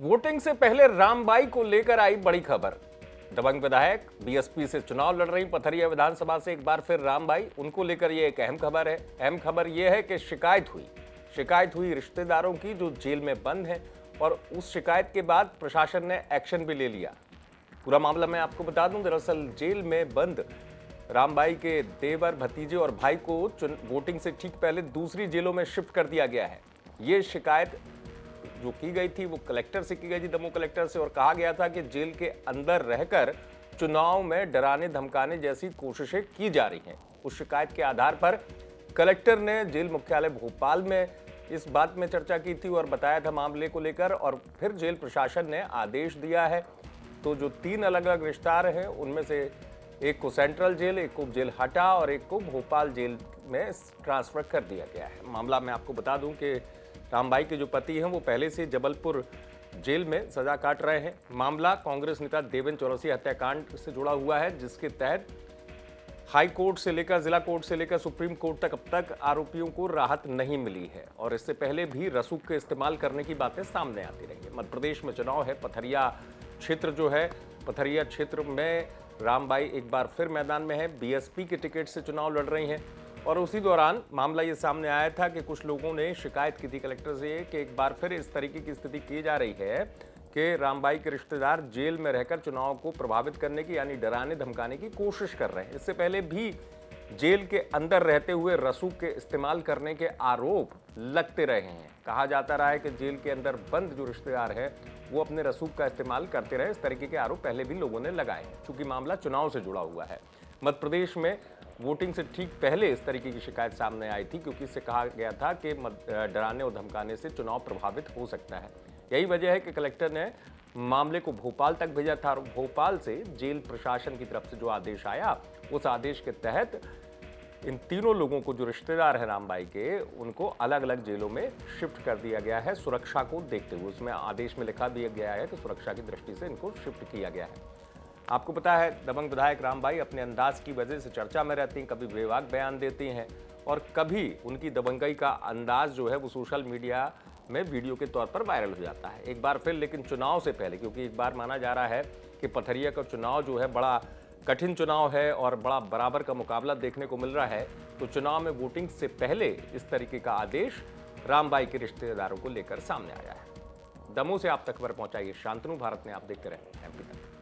Voting से पहले रामबाई को लेकर आई बड़ी खबर। दबंग विधायक बीएसपी से चुनाव लड़ रही पथरिया विधानसभा से एक बार फिर रामबाई, उनको लेकर यह एक अहम खबर है। अहम खबर यह है कि शिकायत हुई रिश्तेदारों की जो जेल में बंद हैं, और उस शिकायत के बाद प्रशासन ने एक्शन भी ले लिया। पूरा मामला मैं आपको बता दूं, दरअसल जेल में बंद रामबाई के देवर, भतीजे और भाई को वोटिंग से ठीक पहले दूसरी जेलों में शिफ्ट कर दिया गया है। ये शिकायत जो की गई थी वो कलेक्टर से की गई थी, दमोह कलेक्टर से, और कहा गया था कि जेल के अंदर रहकर चुनाव में डराने धमकाने जैसी कोशिशें की जा रही हैं। उस शिकायत के आधार पर कलेक्टर ने जेल मुख्यालय भोपाल में इस बात में चर्चा की थी और बताया था मामले को लेकर, और फिर जेल प्रशासन ने आदेश दिया है। तो जो 3 अलग अलग रिश्तेदार हैं उनमें से एक को सेंट्रल जेल, एक को जेल हटा और एक को भोपाल जेल में ट्रांसफर कर दिया गया है। मामला मैं आपको बता दूं कि रामबाई के जो पति हैं वो पहले से जबलपुर जेल में सजा काट रहे हैं। मामला कांग्रेस नेता देवेंद्र चौरसिया हत्याकांड से जुड़ा हुआ है, जिसके तहत हाई कोर्ट से लेकर जिला कोर्ट से लेकर सुप्रीम कोर्ट तक अब तक आरोपियों को राहत नहीं मिली है, और इससे पहले भी रसूख के इस्तेमाल करने की बातें सामने आती रही है। मध्य प्रदेश में चुनाव है, पथरिया क्षेत्र जो है, पथरिया क्षेत्र में रामबाई एक बार फिर मैदान में है। बीएसपी के टिकट से चुनाव लड़ रही हैं, और उसी दौरान मामला ये सामने आया था कि कुछ लोगों ने शिकायत की थी कलेक्टर से कि एक बार फिर इस तरीके की स्थिति की जा रही है कि रामबाई के रिश्तेदार जेल में रहकर चुनाव को प्रभावित करने की, यानी डराने धमकाने की कोशिश कर रहे हैं। इससे पहले भी जेल के अंदर रहते हुए रसूख के इस्तेमाल करने के आरोप लगते रहे हैं। कहा जाता रहा है कि जेल के अंदर बंद जो रिश्तेदार है वो अपने रसूख का इस्तेमाल करते रहे। इस तरीके के आरोप पहले भी लोगों ने लगाए हैं, चूंकि मामला चुनाव से जुड़ा हुआ है। मध्य प्रदेश में वोटिंग से ठीक पहले इस तरीके की शिकायत सामने आई थी, क्योंकि इससे कहा गया था कि डराने और धमकाने से चुनाव प्रभावित हो सकता है। यही वजह है कि कलेक्टर ने मामले को भोपाल तक भेजा था, और भोपाल से जेल प्रशासन की तरफ से जो आदेश आया, उस आदेश के तहत इन तीनों लोगों को, जो रिश्तेदार हैं रामबाई के, उनको अलग अलग जेलों में शिफ्ट कर दिया गया है सुरक्षा को देखते हुए। उसमें आदेश में लिखा दिया गया है कि सुरक्षा की दृष्टि से इनको शिफ्ट किया गया है। आपको पता है, दबंग विधायक रामबाई अपने अंदाज की वजह से चर्चा में रहती हैं। कभी बेबाक बयान देती हैं, और कभी उनकी दबंगई का अंदाज जो है वो सोशल मीडिया में वीडियो के तौर पर वायरल हो जाता है। एक बार फिर लेकिन चुनाव से पहले, क्योंकि एक बार माना जा रहा है कि पथरिया का चुनाव जो है बड़ा कठिन चुनाव है और बड़ा बराबर का मुकाबला देखने को मिल रहा है, तो चुनाव में वोटिंग से पहले इस तरीके का आदेश रामबाई के रिश्तेदारों को लेकर सामने आया है। दमोह से आप तक खबर पहुंचाइए शांतनु भारत ने, आप देखते रहे एमपी तक।